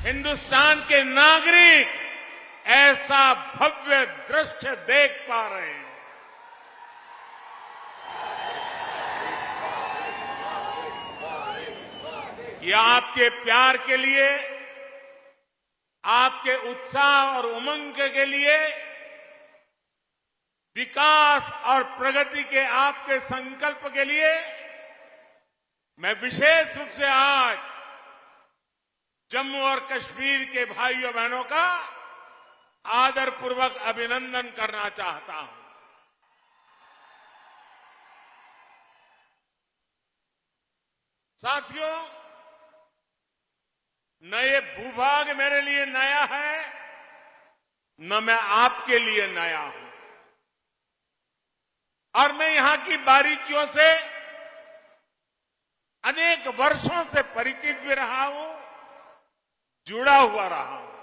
हिंदुस्तान के नागरिक ऐसा भव्य दृश्य देख पा रहे हैं। ये आपके प्यार के लिए, आपके उत्साह और उमंग के लिए, विकास और प्रगति के आपके संकल्प के लिए मैं विशेष रूप से आज जम्मू और कश्मीर के भाइयों बहनों का आदरपूर्वक अभिनंदन करना चाहता हूं। साथियों, न ये भूभाग मेरे लिए नया है, न मैं आपके लिए नया हूं, और मैं यहां की बारीकियों से अनेक वर्षों से परिचित भी रहा हूं, जुड़ा हुआ रहा हूं।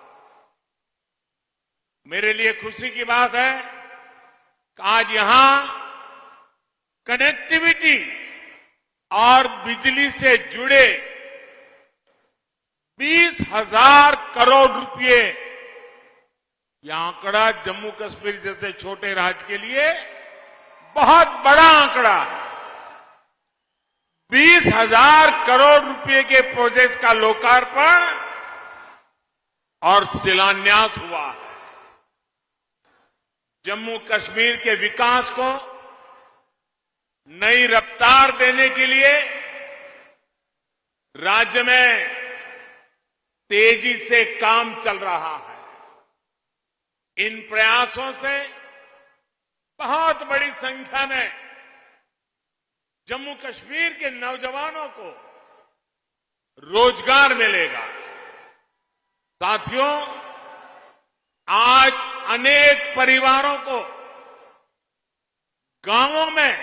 मेरे लिए खुशी की बात है कि आज यहां कनेक्टिविटी और बिजली से जुड़े 20,000 करोड़ रुपए, यह आंकड़ा जम्मू कश्मीर जैसे छोटे राज्य के लिए बहुत बड़ा आंकड़ा है। 20,000 करोड़ रुपए के प्रोजेक्ट का लोकार्पण और शिलान्यास हुआ है। जम्मू कश्मीर के विकास को नई रफ्तार देने के लिए राज्य में तेजी से काम चल रहा है। इन प्रयासों से बहुत बड़ी संख्या में जम्मू कश्मीर के नौजवानों को रोजगार मिलेगा। साथियों, आज अनेक परिवारों को गांवों में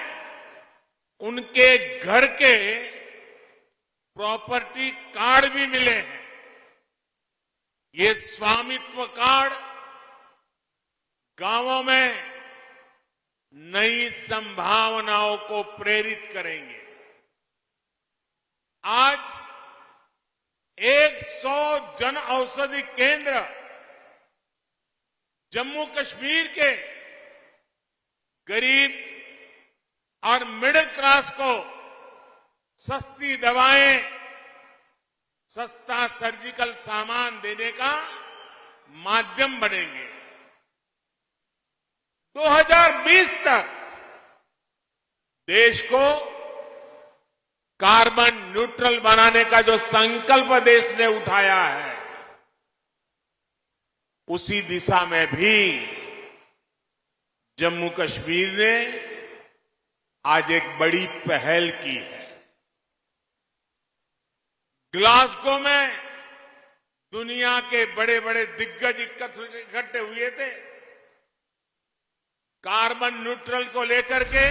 उनके घर के प्रॉपर्टी कार्ड भी मिले हैं। ये स्वामित्व कार्ड गांवों में नई संभावनाओं को प्रेरित करेंगे। आज 100 जन औषधि केंद्र जम्मू कश्मीर के गरीब और मिडिल क्लास को सस्ती दवाएं, सस्ता सर्जिकल सामान देने का माध्यम बनेंगे। 2020 तक देश को कार्बन न्यूट्रल बनाने का जो संकल्प देश ने उठाया है, उसी दिशा में भी जम्मू कश्मीर ने आज एक बड़ी पहल की है। ग्लासगो में दुनिया के बड़े बड़े दिग्गज इकट्ठे हुए थे। कार्बन न्यूट्रल को लेकर के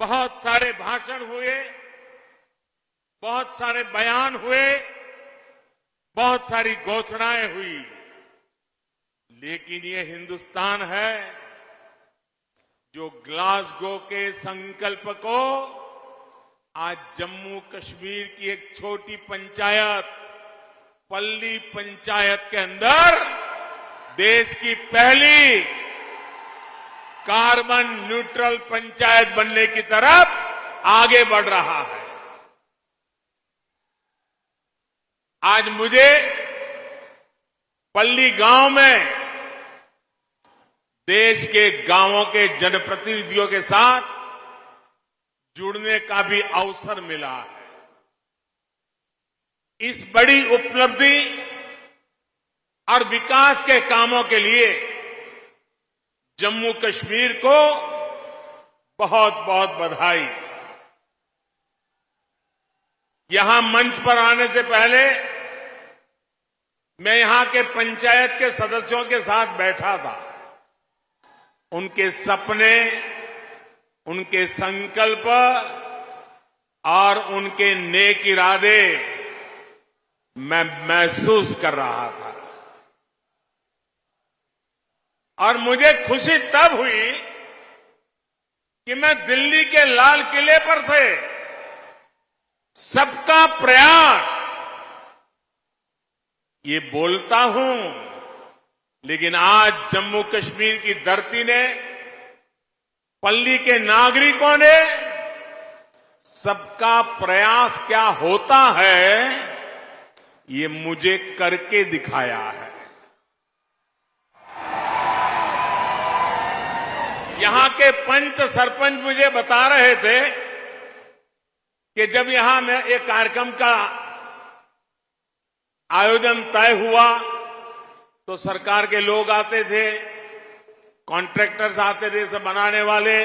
बहुत सारे भाषण हुए, बहुत सारे बयान हुए, बहुत सारी घोषणाएं हुई, लेकिन ये हिंदुस्तान है जो ग्लासगो के संकल्प को आज जम्मू कश्मीर की एक छोटी पंचायत, पल्ली पंचायत के अंदर देश की पहली कार्बन न्यूट्रल पंचायत बनने की तरफ आगे बढ़ रहा है। आज मुझे पल्ली गांव में देश के गांवों के जनप्रतिनिधियों के साथ जुड़ने का भी अवसर मिला है। इस बड़ी उपलब्धि और विकास के कामों के लिए जम्मू कश्मीर को बहुत बहुत बधाई। यहां मंच पर आने से पहले मैं यहां के पंचायत के सदस्यों के साथ बैठा था। उनके सपने, उनके संकल्प और उनके नेक इरादे मैं महसूस कर रहा था, और मुझे खुशी तब हुई कि मैं दिल्ली के लाल किले पर से सबका प्रयास ये बोलता हूं, लेकिन आज जम्मू कश्मीर की धरती ने, पल्ली के नागरिकों ने सबका प्रयास क्या होता है ये मुझे करके दिखाया है। यहां के पंच सरपंच मुझे बता रहे थे कि जब यहां में एक कार्यक्रम का आयोजन तय हुआ तो सरकार के लोग आते थे, कॉन्ट्रैक्टर्स आते थे, सब बनाने वाले।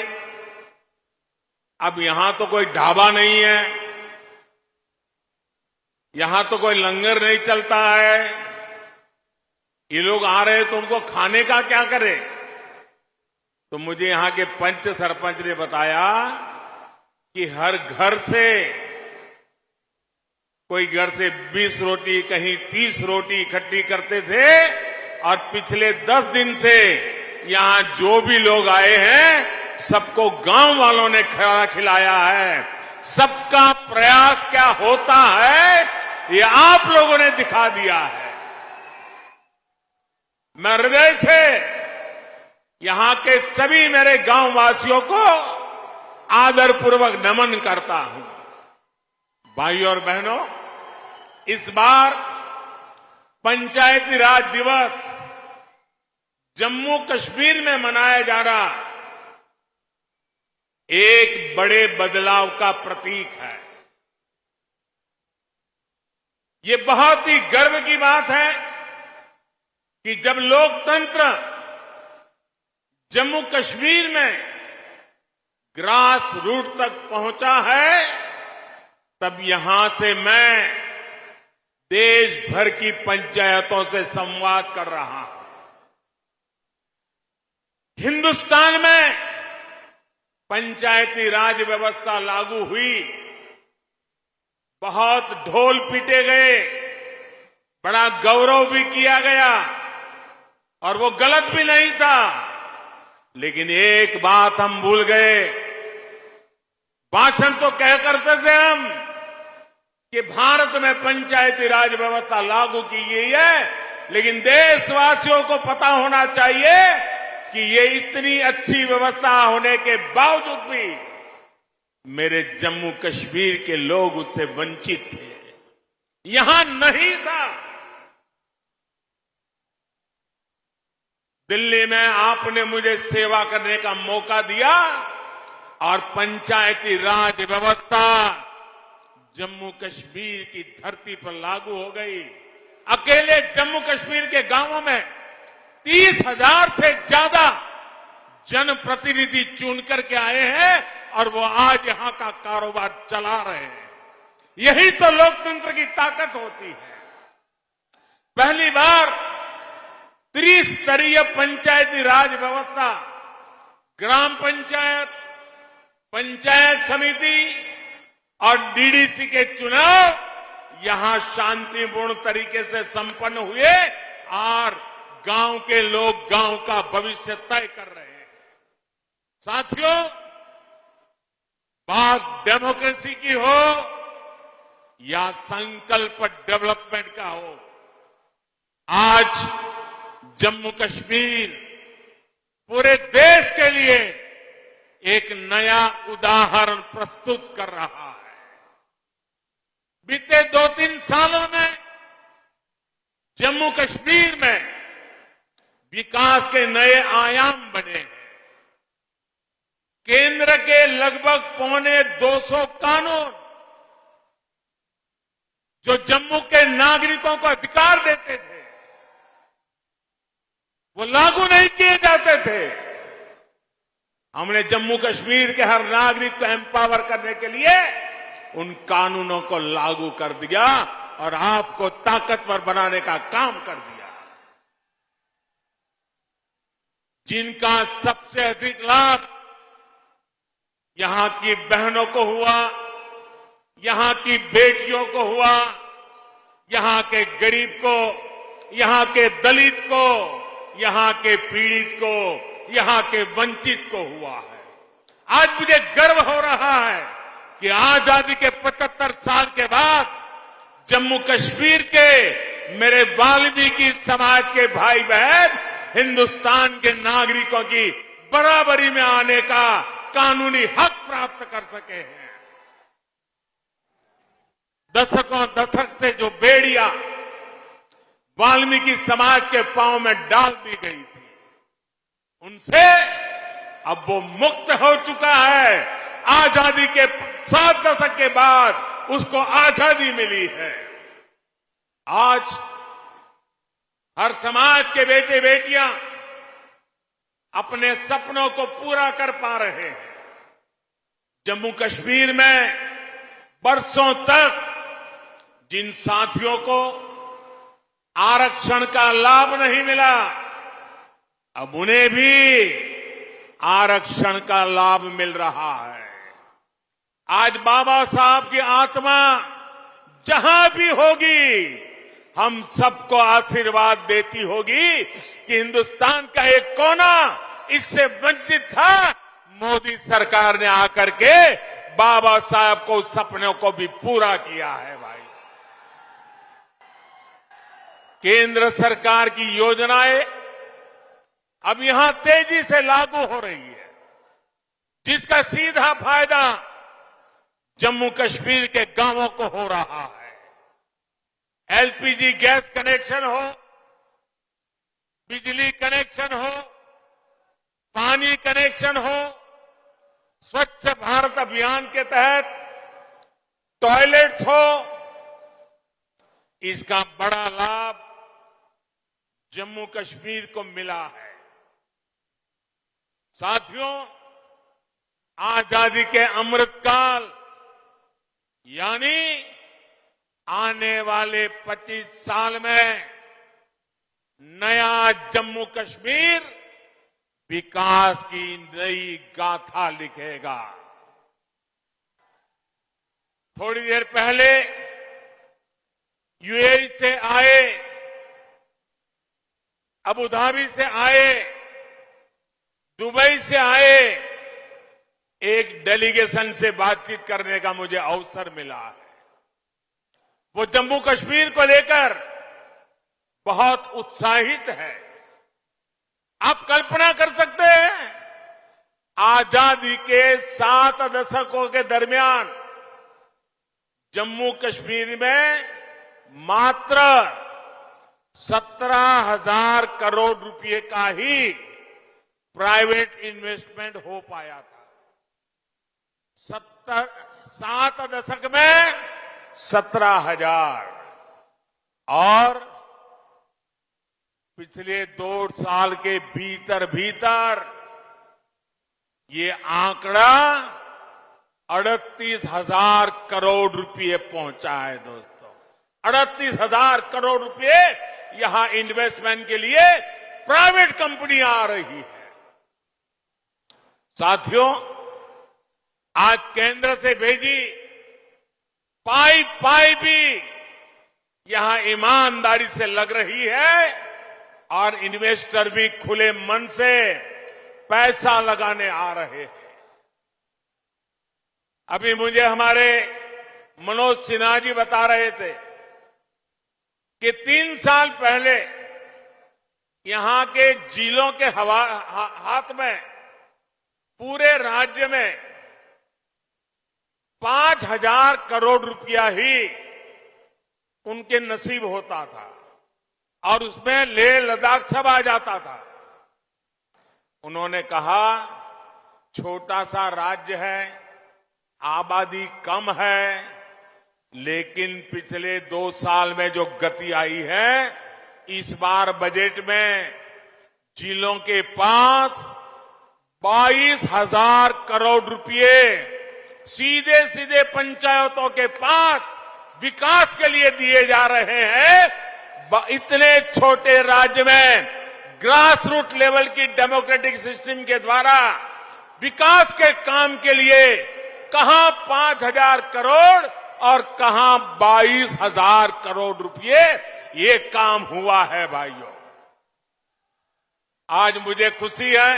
अब यहां तो कोई ढाबा नहीं है, यहां तो कोई लंगर नहीं चलता है। ये लोग आ रहे तो उनको खाने का क्या करे? तो मुझे यहां के पंच सरपंच ने बताया कि हर घर से, कोई घर से 20 रोटी, कहीं 30 रोटी इकट्ठी करते थे और पिछले 10 दिन से यहां जो भी लोग आए हैं सबको गांव वालों ने खाना खिलाया है। सबका प्रयास क्या होता है ये आप लोगों ने दिखा दिया है। मैं हृदय से यहां के सभी मेरे गांव वासियों को आदरपूर्वक नमन करता हूं। भाइयों और बहनों, इस बार पंचायती राज दिवस जम्मू कश्मीर में मनाया जा रहा एक बड़े बदलाव का प्रतीक है। ये बहुत ही गर्व की बात है कि जब लोकतंत्र जम्मू कश्मीर में ग्रास रूट तक पहुंचा है, तब यहां से मैं देश भर की पंचायतों से संवाद कर रहा हूं। हिंदुस्तान में पंचायती राज व्यवस्था लागू हुई, बहुत ढोल पीटे गए, बड़ा गौरव भी किया गया और वो गलत भी नहीं था। लेकिन एक बात हम भूल गए। भाषण तो कह करते थे हम कि भारत में पंचायती राज व्यवस्था लागू की गई है, लेकिन देशवासियों को पता होना चाहिए कि ये इतनी अच्छी व्यवस्था होने के बावजूद भी मेरे जम्मू कश्मीर के लोग उससे वंचित थे, यहां नहीं था। दिल्ली में आपने मुझे सेवा करने का मौका दिया और पंचायती राज व्यवस्था जम्मू कश्मीर की धरती पर लागू हो गई। अकेले जम्मू कश्मीर के गांवों में 30,000 से ज्यादा जनप्रतिनिधि चुन करके आए हैं और वो आज यहां का कारोबार चला रहे हैं। यही तो लोकतंत्र की ताकत होती है। पहली बार त्रिस्तरीय पंचायती राज व्यवस्था, ग्राम पंचायत, पंचायत समिति और डीडीसी के चुनाव यहां शांतिपूर्ण तरीके से संपन्न हुए और गांव के लोग गांव का भविष्य तय कर रहे हैं। साथियों, बात डेमोक्रेसी की हो या संकल्प डेवलपमेंट का हो, आज जम्मू कश्मीर पूरे देश के लिए एक नया उदाहरण प्रस्तुत कर रहा है। बीते 2-3 सालों में जम्मू कश्मीर में विकास के नए आयाम बने हैं। केंद्र के लगभग 250 कानून जो जम्मू के नागरिकों को अधिकार देते थे, वो लागू नहीं किए जाते थे। हमने जम्मू कश्मीर के हर नागरिक को एम्पावर करने के लिए उन कानूनों को लागू कर दिया और आपको ताकतवर बनाने का काम कर दिया। जिनका सबसे अधिक लाभ यहां की बहनों को हुआ, यहां की बेटियों को हुआ, यहां के गरीब को, यहां के दलित को, यहां के पीड़ित को, यहां के वंचित को हुआ है। आज मुझे गर्व हो रहा है कि आजादी के 75 साल के बाद जम्मू कश्मीर के मेरे वाल्मीकि समाज के भाई बहन हिंदुस्तान के नागरिकों की बराबरी में आने का कानूनी हक प्राप्त कर सके हैं। दशकों दशक से जो बेड़िया वाल्मीकि समाज के पांव में डाल दी गई थी, उनसे अब वो मुक्त हो चुका है। आजादी के 7 दशक के बाद उसको आजादी मिली है। आज हर समाज के बेटे बेटियां अपने सपनों को पूरा कर पा रहे हैं। जम्मू कश्मीर में बरसों तक जिन साथियों को आरक्षण का लाभ नहीं मिला, अब उन्हें भी आरक्षण का लाभ मिल रहा है। आज बाबा साहब की आत्मा जहां भी होगी, हम सबको आशीर्वाद देती होगी कि हिंदुस्तान का एक कोना इससे वंचित था। मोदी सरकार ने आकर के बाबा साहब को सपनों को भी पूरा किया है। भाई, केंद्र सरकार की योजनाएं अब यहां तेजी से लागू हो रही है, जिसका सीधा फायदा जम्मू कश्मीर के गांवों को हो रहा है। एलपीजी गैस कनेक्शन हो, बिजली कनेक्शन हो, पानी कनेक्शन हो, स्वच्छ भारत अभियान के तहत टॉयलेट्स हो, इसका बड़ा लाभ जम्मू कश्मीर को मिला है। साथियों, आजादी के अमृतकाल यानी आने वाले 25 साल में नया जम्मू कश्मीर विकास की नई गाथा लिखेगा। थोड़ी देर पहले यूएई से आए, अबू धाबी से आए, दुबई से आए एक डेलीगेशन से बातचीत करने का मुझे अवसर मिला है। वो जम्मू कश्मीर को लेकर बहुत उत्साहित है। आप कल्पना कर सकते हैं, आजादी के 7 दशकों के दरमियान जम्मू कश्मीर में मात्र 17,000 करोड़ रुपए का ही प्राइवेट इन्वेस्टमेंट हो पाया था। 7 दशक में 17,000 और पिछले 2 साल के भीतर भीतर ये आंकड़ा 38,000 करोड़ रुपए पहुंचा है। दोस्तों, 38,000 करोड़ रुपए यहां इन्वेस्टमेंट के लिए प्राइवेट कंपनियां आ रही है। साथियों, आज केंद्र से भेजी पाई भी यहां ईमानदारी से लग रही है और इन्वेस्टर भी खुले मन से पैसा लगाने आ रहे हैं। अभी मुझे हमारे मनोज सिन्हा जी बता रहे थे कि 3 साल पहले यहां के जिलों के हाथ में पूरे राज्य में 5,000 करोड़ रुपया ही उनके नसीब होता था और उसमें लेह लद्दाख सब आ जाता था। उन्होंने कहा, छोटा सा राज्य है, आबादी कम है, लेकिन पिछले 2 साल में जो गति आई है, इस बार बजट में जिलों के पास 22,000 करोड़ रुपए सीधे सीधे पंचायतों के पास विकास के लिए दिए जा रहे हैं। इतने छोटे राज्य में ग्रास रूट लेवल की डेमोक्रेटिक सिस्टम के द्वारा विकास के काम के लिए कहां 5,000 करोड़ और कहां 22,000 करोड़ रुपए ये काम हुआ है। भाइयों, आज मुझे खुशी है,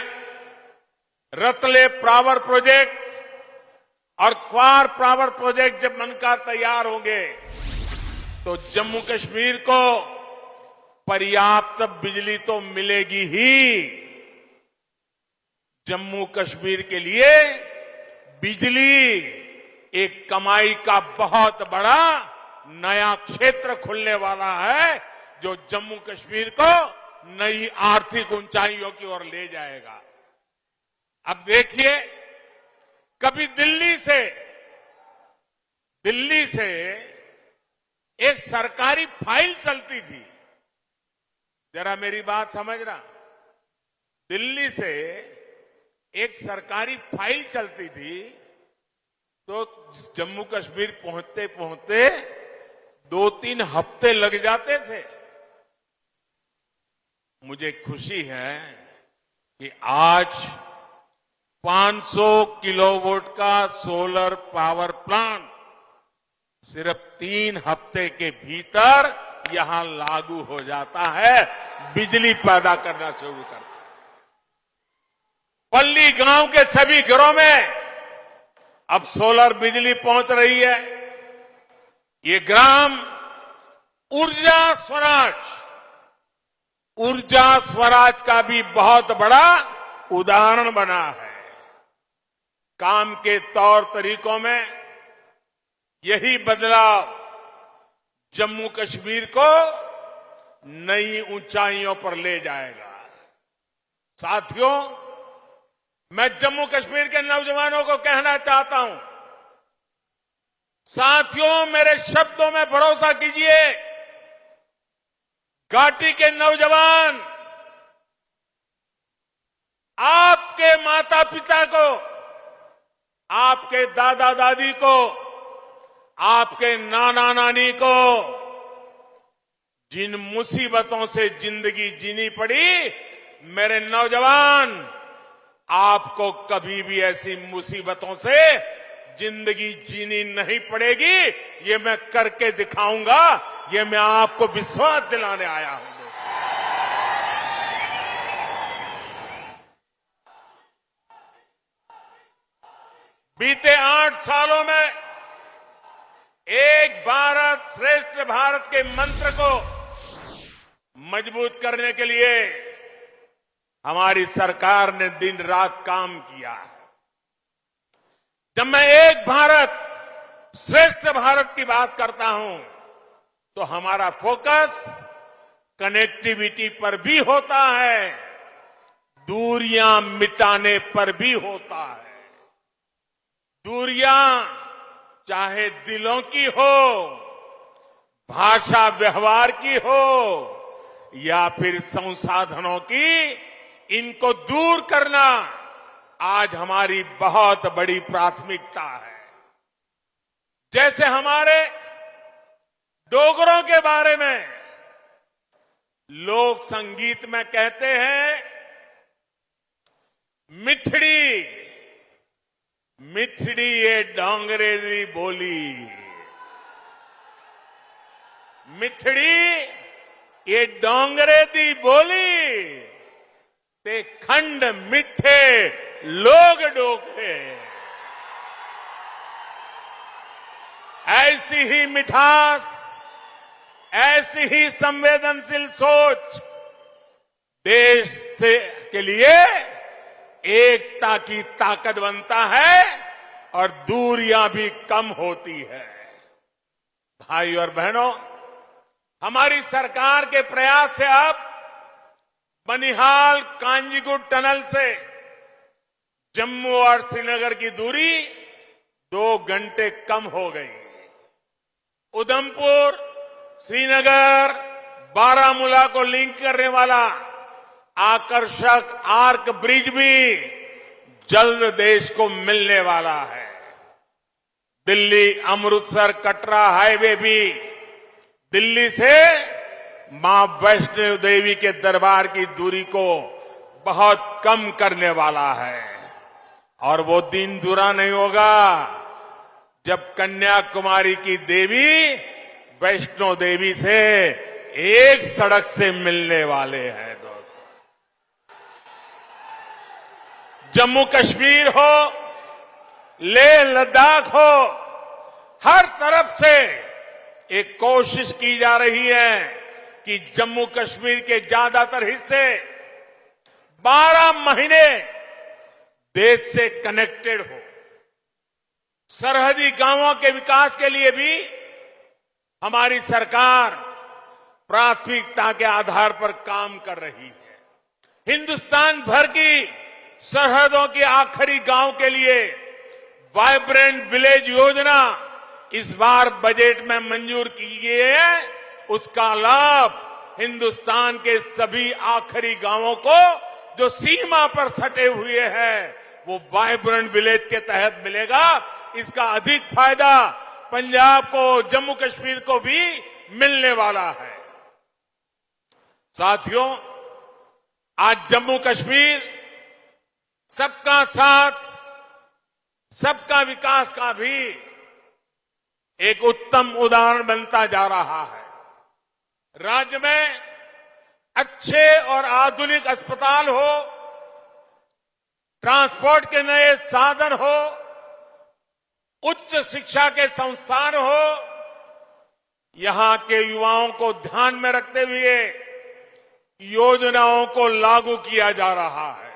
रतले पावर प्रोजेक्ट और क्वार पावर प्रोजेक्ट जब बनकर तैयार होंगे तो जम्मू कश्मीर को पर्याप्त बिजली तो मिलेगी ही। जम्मू कश्मीर के लिए बिजली एक कमाई का बहुत बड़ा नया क्षेत्र खुलने वाला है, जो जम्मू कश्मीर को नई आर्थिक ऊंचाइयों की ओर ले जाएगा। अब देखिए, कभी दिल्ली से एक सरकारी फाइल चलती थी, जरा मेरी बात समझना। दिल्ली से एक सरकारी फाइल चलती थी तो जम्मू कश्मीर पहुंचते पहुंचते 2-3 हफ्ते लग जाते थे। मुझे खुशी है कि आज 500 किलोवाट का सोलर पावर प्लांट सिर्फ 3 हफ्ते के भीतर यहां लागू हो जाता है, बिजली पैदा करना शुरू करता है। पल्ली गांव के सभी घरों में अब सोलर बिजली पहुंच रही है। ये ग्राम ऊर्जा स्वराज का भी बहुत बड़ा उदाहरण बना है। काम के तौर तरीकों में यही बदलाव जम्मू कश्मीर को नई ऊंचाइयों पर ले जाएगा। साथियों, मैं जम्मू कश्मीर के नौजवानों को कहना चाहता हूं, साथियों मेरे शब्दों में भरोसा कीजिए। घाटी के नौजवान आपके माता पिता को, आपके दादा दादी को, आपके नाना नानी को जिन मुसीबतों से जिंदगी जीनी पड़ी, मेरे नौजवान आपको कभी भी ऐसी मुसीबतों से जिंदगी जीनी नहीं पड़ेगी। ये मैं करके दिखाऊंगा, ये मैं आपको विश्वास दिलाने आया हूं। बीते 8 सालों में एक भारत श्रेष्ठ भारत के मंत्र को मजबूत करने के लिए हमारी सरकार ने दिन रात काम किया है। जब मैं एक भारत श्रेष्ठ भारत की बात करता हूं तो हमारा फोकस कनेक्टिविटी पर भी होता है, दूरियां मिटाने पर भी होता है। दूरियां चाहे दिलों की हो, भाषा व्यवहार की हो, या फिर संसाधनों की, इनको दूर करना आज हमारी बहुत बड़ी प्राथमिकता है। जैसे हमारे डोगरों के बारे में लोक संगीत में कहते हैं, मिठड़ी मिठड़ी ये डोंगरे दी बोली, मिठड़ी ये डोंगरे दी बोली, ते खंड मिठे लोग डोगरे। ऐसी ही मिठास, ऐसी ही संवेदनशील सोच देश के लिए एकता की ताकत बनता है और दूरियां भी कम होती है। भाई और बहनों, हमारी सरकार के प्रयास से अब बनिहाल कांजीगुट टनल से जम्मू और श्रीनगर की दूरी 2 घंटे कम हो गई। उधमपुर, श्रीनगर, बारामूला को लिंक करने वाला आकर्षक आर्क ब्रिज भी जल्द देश को मिलने वाला है। दिल्ली अमृतसर कटरा हाईवे भी दिल्ली से मां वैष्णो देवी के दरबार की दूरी को बहुत कम करने वाला है। और वो दिन दूरा नहीं होगा जब कन्याकुमारी की देवी वैष्णो देवी से एक सड़क से मिलने वाले हैं। दोस्तों, जम्मू कश्मीर हो, लेह लद्दाख हो, हर तरफ से एक कोशिश की जा रही है कि जम्मू कश्मीर के ज्यादातर हिस्से 12 महीने देश से कनेक्टेड हो। सरहदी गांवों के विकास के लिए भी हमारी सरकार प्राथमिकता के आधार पर काम कर रही है। हिंदुस्तान भर की सरहदों के आखिरी गांव के लिए वाइब्रेंट विलेज योजना इस बार बजट में मंजूर की गई है। उसका लाभ हिंदुस्तान के सभी आखिरी गांवों को जो सीमा पर सटे हुए हैं वो वाइब्रेंट विलेज के तहत मिलेगा। इसका अधिक फायदा पंजाब को, जम्मू कश्मीर को भी मिलने वाला है। साथियों, आज जम्मू कश्मीर सबका साथ, सबका विकास का भी एक उत्तम उदाहरण बनता जा रहा है। राज्य में अच्छे और आधुनिक अस्पताल हो, ट्रांसपोर्ट के नए साधन हो, उच्च शिक्षा के संस्थान हो, यहां के युवाओं को ध्यान में रखते हुए योजनाओं को लागू किया जा रहा है।